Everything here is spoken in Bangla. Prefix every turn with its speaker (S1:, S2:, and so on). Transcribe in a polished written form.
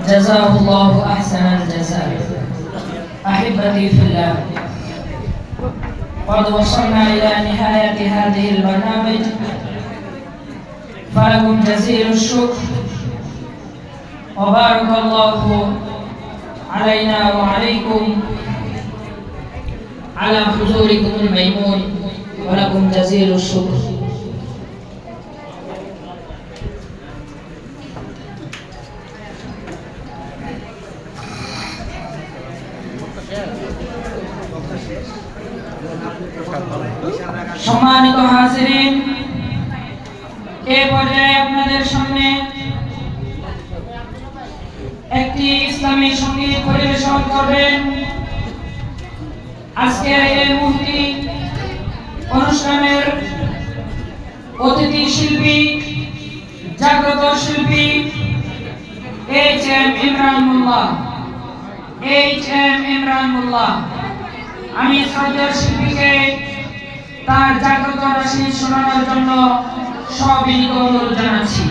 S1: جزاه الله أحسن الجزاء. أحبتي في الله، قد وصلنا إلى نهاية هذه البرنامج، فلكم جزيل الشكر وبارك الله علينا وعليكم على حضوركم الميمون، ولكم جزيل الشكر. সম্মানিত হাজিরিন, এই পর্যায়ে আপনাদের সামনে একটি ইসলামী সঙ্গীত পরিবেশন করবেন আজকের এই মুহূর্তে অনুষ্ঠানের অতিথি শিল্পী, জাগ্রত শিল্পী এইচ.এম. ইমরান মোল্লা। আমি শ্রদ্ধেয় শিল্পীকে তার জাগ্রত রাশি শোনানোর জন্য সবিনীত অনুরোধ জানাচ্ছি।